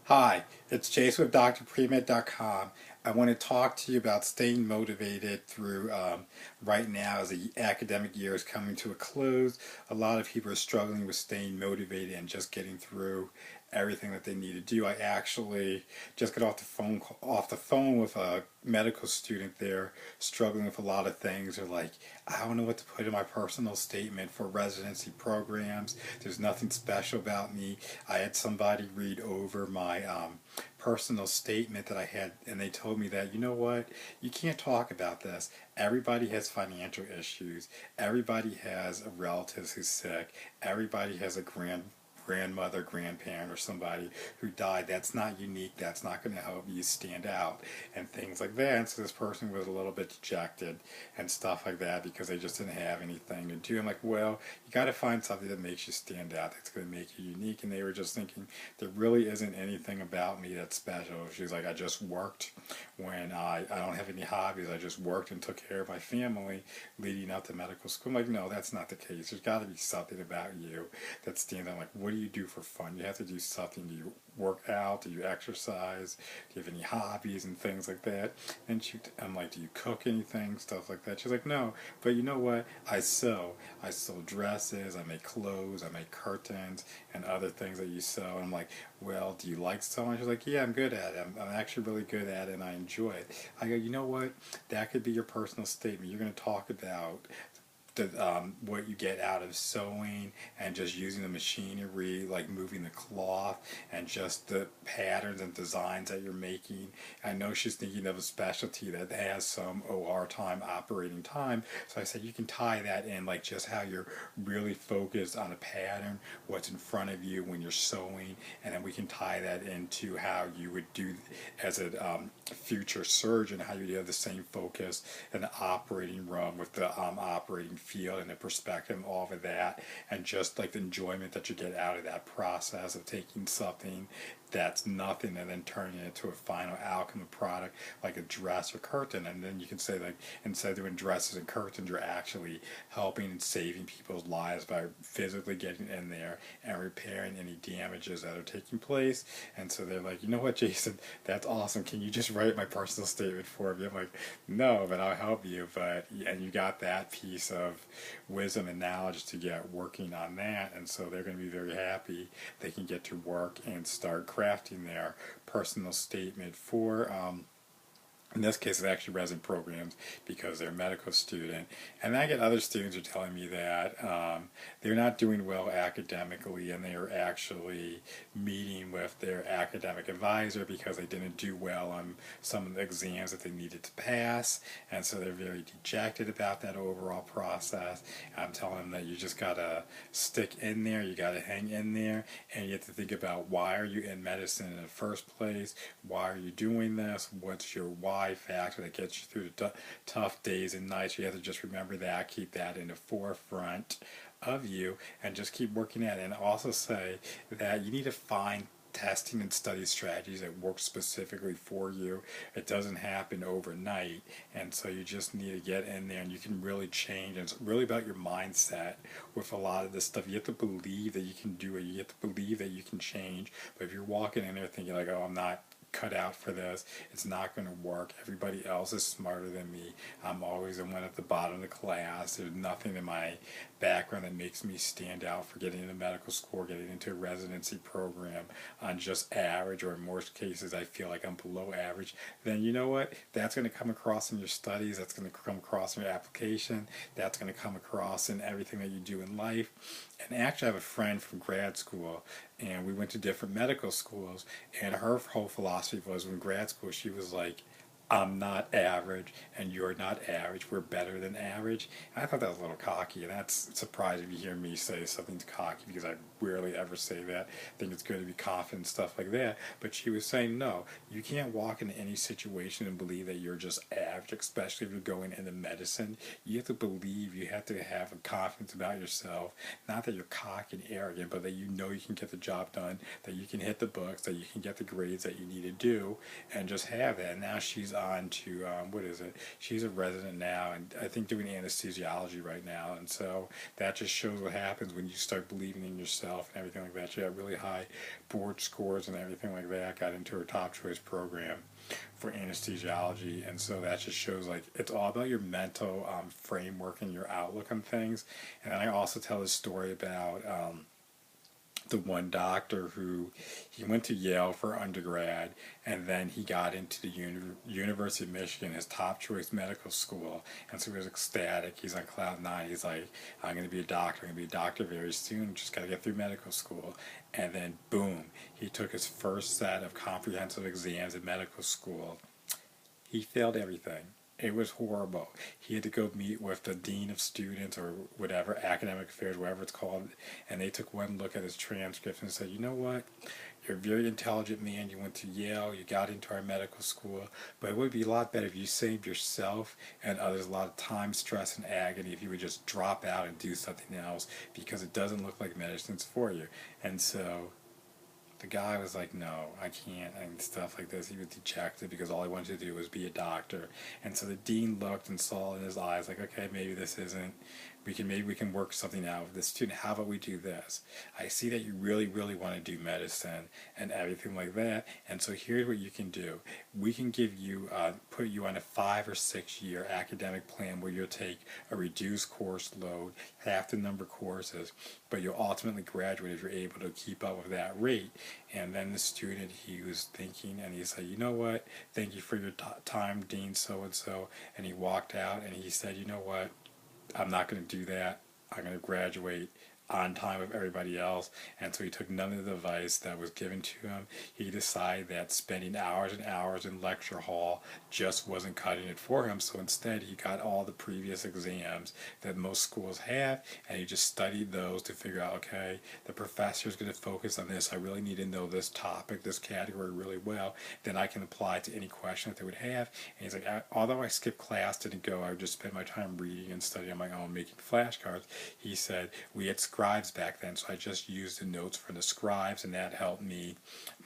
Hi, it's Jason with drpremed.com. I want to talk to you about staying motivated through right now as the academic year is coming to a close. A lot of people are struggling with staying motivated and just getting through everything that they need to do. I actually just got off the phone with a medical student there struggling with a lot of things. They're like, I don't know what to put in my personal statement for residency programs. There's nothing special about me. I had somebody read over my personal statement that I had, and they told me that, you know what, you can't talk about this. Everybody has financial issues. Everybody has a relative who's sick. Everybody has a grandmother, grandparent, or somebody who died. That's not unique. That's not going to help you stand out and things like that. And so this person was a little bit dejected and stuff like that because they just didn't have anything to do. I'm like, well, you got to find something that makes you stand out, that's going to make you unique. And they were just thinking, there really isn't anything about me that's special. She's like, I just worked when I don't have any hobbies. I just worked and took care of my family leading up to medical school. I'm like, no, that's not the case. There's got to be something about you that stands out. Like, what do you do for fun? You have to do something. Do you work out? Do you exercise? Do you have any hobbies and things like that? And I'm like, do you cook anything? Stuff like that. She's like, no, but you know what? I sew. I sew dresses. I make clothes. I make curtains and other things that you sew. And I'm like, well, do you like sewing? She's like, yeah, I'm good at it. I'm actually really good at it, and I enjoy it. I go, you know what? That could be your personal statement. You're going to talk about what you get out of sewing and just using the machinery, like moving the cloth and just the patterns and designs that you're making. I know she's thinking of a specialty that has some OR time, operating time, so I said you can tie that in, like just how you're really focused on a pattern, what's in front of you when you're sewing, and then we can tie that into how you would do as a future surgeon, how you have the same focus in the operating room with the operating field and the perspective and all of that, and just like the enjoyment that you get out of that process of taking something that's nothing and then turning it into a final outcome of product like a dress or curtain. And then you can say, like, instead of doing dresses and curtains, you're actually helping and saving people's lives by physically getting in there and repairing any damages that are taking place. And so they're like, you know what, Jason, that's awesome, can you just write my personal statement for me? I'm like, no, but I'll help you. But and you got that piece of wisdom and knowledge to get working on that, and so they're going to be very happy they can get to work and start crafting their personal statement for in this case, it's actually resident programs because they're a medical student. And I get other students who are telling me that they're not doing well academically, and they are actually meeting with their academic advisor because they didn't do well on some of the exams that they needed to pass. And so they're very dejected about that overall process. I'm telling them that you just got to stick in there, you got to hang in there, and you have to think about, why are you in medicine in the first place? Why are you doing this? What's your why factor that gets you through the tough days and nights? You have to just remember that, keep that in the forefront of you, and just keep working at it. And also say that you need to find testing and study strategies that work specifically for you. It doesn't happen overnight, and so you just need to get in there and you can really change. And it's really about your mindset with a lot of this stuff. You have to believe that you can do it. You have to believe that you can change. But if you're walking in there thinking like, oh, I'm not cut out for this, it's not going to work, everybody else is smarter than me, I'm always the one at the bottom of the class, there's nothing in my background that makes me stand out for getting into medical school, getting into a residency program on just average, or in most cases I feel like I'm below average, then you know what, that's going to come across in your studies, that's going to come across in your application, that's going to come across in everything that you do in life. And actually I have a friend from grad school, and we went to different medical schools, and her whole philosophy was, in grad school she was like, I'm not average and you're not average, we're better than average. And I thought that was a little cocky, and that's surprising if you hear me say something's cocky, because I rarely ever say that. I think it's good to be confident and stuff like that. But she was saying, no, you can't walk into any situation and believe that you're just average, especially if you're going into medicine. You have to believe, you have to have a confidence about yourself, not that you're cocky and arrogant, but that you know you can get the job done, that you can hit the books, that you can get the grades that you need to do, and just have that. And now she's on to, what is it? She's a resident now, and I think doing anesthesiology right now. And so that just shows what happens when you start believing in yourself herself and everything like that. She got really high board scores and everything like that. Got into her top choice program for anesthesiology, and so that just shows like it's all about your mental framework and your outlook on things. And I also tell this story about the one doctor who he went to Yale for undergrad, and then he got into the University of Michigan, his top choice medical school, and so he was ecstatic. He's on cloud nine. He's like, I'm going to be a doctor. I'm going to be a doctor very soon. Just got to get through medical school. And then boom, he took his first set of comprehensive exams in medical school. He failed everything. It was horrible. He had to go meet with the dean of students or whatever, academic affairs, whatever it's called, and they took one look at his transcript and said, you know what, you're a very intelligent man, you went to Yale, you got into our medical school, but it would be a lot better if you saved yourself and others a lot of time, stress, and agony if you would just drop out and do something else, because it doesn't look like medicine's for you. And so the guy was like, no, I can't, and stuff like this. He was dejected because all he wanted to do was be a doctor. And so the dean looked and saw in his eyes, like, okay, maybe this isn't, maybe we can work something out with this student. How about we do this? I see that you really, really want to do medicine and everything like that. And so here's what you can do. We can give you, put you on a 5 or 6 year academic plan where you'll take a reduced course load, half the number of courses, but you'll ultimately graduate if you're able to keep up with that rate. And then the student, he was thinking, and he said, you know what, thank you for your time, Dean so-and-so. And he walked out and he said, you know what, I'm not going to do that. I'm going to graduate on time with everybody else. And so he took none of the advice that was given to him. He decided that spending hours and hours in lecture hall just wasn't cutting it for him. So instead he got all the previous exams that most schools have, and he just studied those to figure out, okay, the professor's going to focus on this. I really need to know this topic, this category really well. Then I can apply to any question that they would have. And he's like, although I skipped class, didn't go, I would just spend my time reading and studying on my own, making flashcards. He said, we had scribes back then, so I just used the notes from the scribes, and that helped me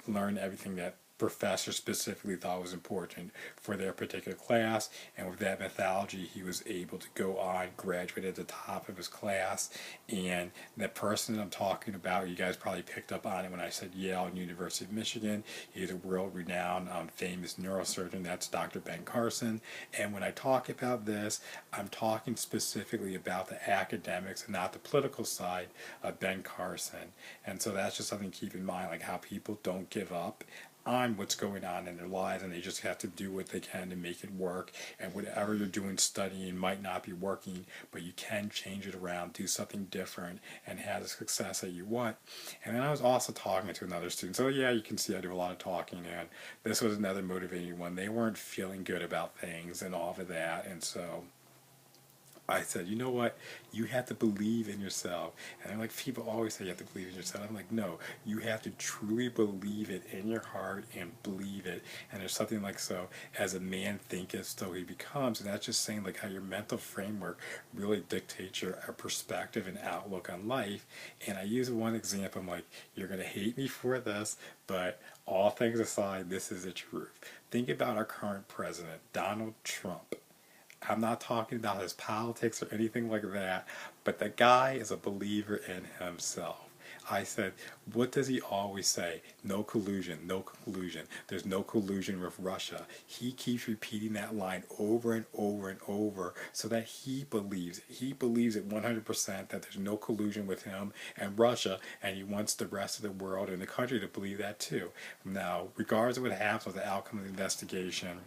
learn everything that professors specifically thought was important for their particular class. And with that methodology, he was able to go on, graduate at the top of his class. And the person that I'm talking about, you guys probably picked up on it when I said Yale and University of Michigan. He's a world-renowned, famous neurosurgeon. That's Dr. Ben Carson. And when I talk about this, I'm talking specifically about the academics and not the political side of Ben Carson. And so that's just something to keep in mind, like how people don't give up on what's going on in their lives, and they just have to do what they can to make it work. And whatever you're doing studying might not be working, but you can change it around, do something different, and have the success that you want. And then I was also talking to another student. So yeah, you can see I do a lot of talking, and this was another motivating one. They weren't feeling good about things and all of that, and so I said, you know what, you have to believe in yourself. And they're like, people always say you have to believe in yourself. I'm like, no, you have to truly believe it in your heart and believe it. And there's something like, so as a man thinketh, so he becomes. And that's just saying like how your mental framework really dictates your perspective and outlook on life. And I use one example. I'm like, you're going to hate me for this, but all things aside, this is the truth. Think about our current president, Donald Trump. I'm not talking about his politics or anything like that, but the guy is a believer in himself. I said, what does he always say? No collusion, no collusion. There's no collusion with Russia. He keeps repeating that line over and over and over so that he believes it. He believes it 100% that there's no collusion with him and Russia, and he wants the rest of the world and the country to believe that too. Now, regardless of what happens with the outcome of the investigation,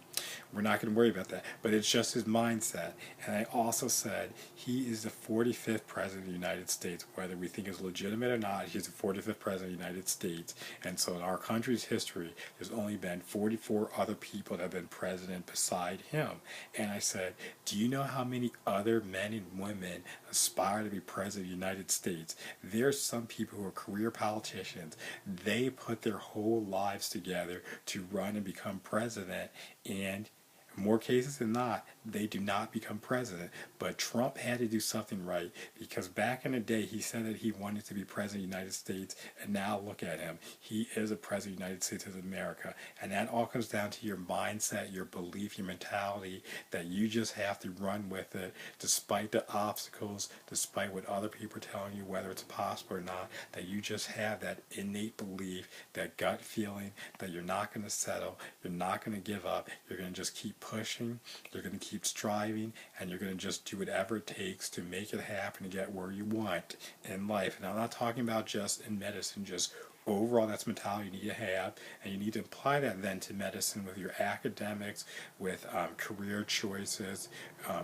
we're not going to worry about that, but it's just his mindset. And I also said he is the 45th president of the United States, whether we think it's legitimate or not. He's the 45th president of the United States, and so in our country's history, there's only been 44 other people that have been president beside him. And I said, do you know how many other men and women aspire to be president of the United States? There's some people who are career politicians. They put their whole lives together to run and become president, and more cases than not, they do not become president. But Trump had to do something right, because back in the day he said that he wanted to be president of the United States, and now look at him. He is a president of the United States of America. And that all comes down to your mindset, your belief, your mentality, that you just have to run with it despite the obstacles, despite what other people are telling you, whether it's possible or not, that you just have that innate belief, that gut feeling that you're not going to settle, you're not going to give up, you're going to just keep pushing, you're going to keep striving, and you're going to just do whatever it takes to make it happen to get where you want in life. And I'm not talking about just in medicine, just overall. That's mentality you need to have, and you need to apply that then to medicine with your academics, with career choices,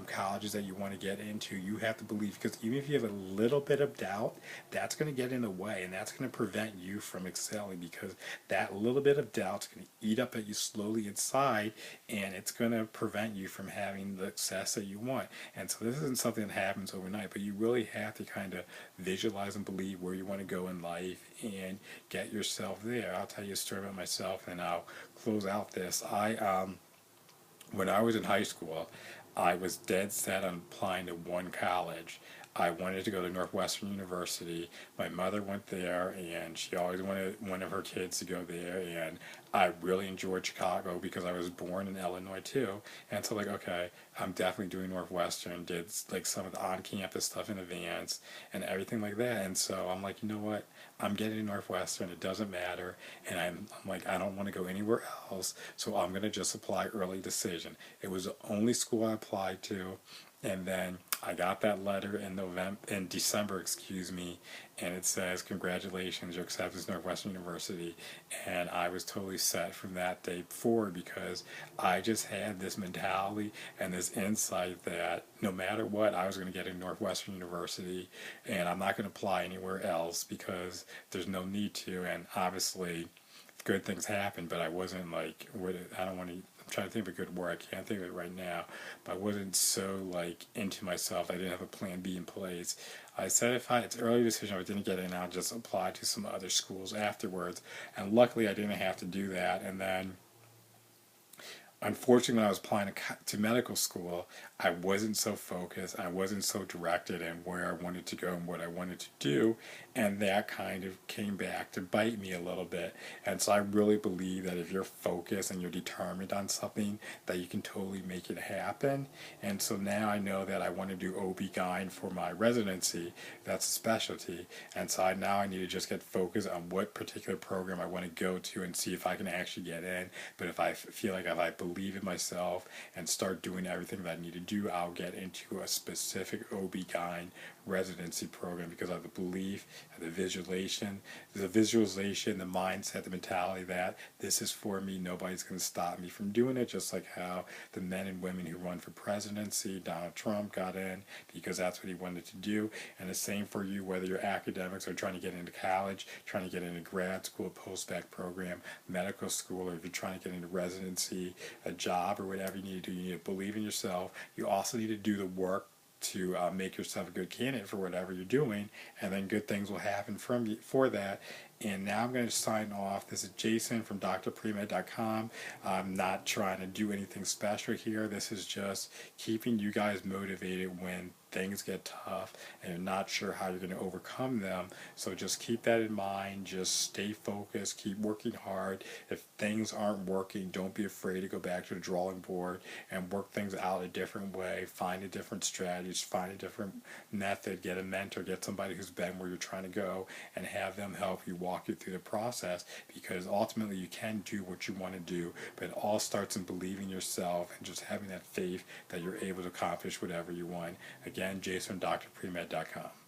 colleges that you want to get into. You have to believe, because even if you have a little bit of doubt, that's going to get in the way, and that's going to prevent you from excelling, because that little bit of doubt is going to eat up at you slowly inside, and it's going to prevent you from having the success that you want. And so this isn't something that happens overnight, but you really have to kind of visualize and believe where you want to go in life and get yourself there. I'll tell you a story about myself, and I'll close out this. When I was in high school, I was dead set on applying to one college. I wanted to go to Northwestern University. My mother went there, and she always wanted one of her kids to go there, and I really enjoyed Chicago because I was born in Illinois too. And so, like, okay, I'm definitely doing Northwestern, did like some of the on-campus stuff in advance and everything like that. And so I'm like, you know what, I'm getting to Northwestern, it doesn't matter, and I'm like, I don't want to go anywhere else, so I'm going to just apply early decision. It was the only school I applied to, and then I got that letter in December, and it says, congratulations, you're accepted to Northwestern University. And I was totally set from that day forward, because I just had this mentality and this insight that no matter what, I was going to get in Northwestern University, and I'm not going to apply anywhere else because there's no need to. And obviously good things happen, but I wasn't like, I don't want to, I'm trying to think of a good word, I can't think of it right now, but I wasn't so like into myself. I didn't have a plan B in place. I said it's an early decision, if I didn't get in, I'll just apply to some other schools afterwards, and luckily I didn't have to do that. And then unfortunately, when I was applying to medical school, I wasn't so focused, I wasn't so directed in where I wanted to go and what I wanted to do, and that kind of came back to bite me a little bit. And so I really believe that if you're focused and you're determined on something, that you can totally make it happen. And so now I know that I want to do OB-GYN for my residency. That's a specialty. And so now I need to just get focused on what particular program I want to go to and see if I can actually get in. But if I feel like if I believe in myself and start doing everything that I need to do, I'll get into a specific OB-GYN residency program, because of the belief, the visualization, the mindset, the mentality that this is for me, nobody's going to stop me from doing it, just like how the men and women who run for presidency, Donald Trump got in because that's what he wanted to do. And the same for you, whether you're academics or trying to get into college, trying to get into grad school, post-bac program, medical school, or if you're trying to get into residency, a job, or whatever you need to do, you need to believe in yourself. You also need to do the work to make yourself a good candidate for whatever you're doing, and then good things will happen from you for that. And now I'm going to sign off. This is Jason from drpremed.com. I'm not trying to do anything special here. This is just keeping you guys motivated when things get tough and you're not sure how you're going to overcome them. So just keep that in mind. Just stay focused. Keep working hard. If things aren't working, don't be afraid to go back to the drawing board and work things out a different way. Find a different strategy. Find a different method. Get a mentor. Get somebody who's been where you're trying to go and have them help you walk you through the process, because ultimately you can do what you want to do, but it all starts in believing yourself and just having that faith that you're able to accomplish whatever you want. Again, Jason, drpremed.com.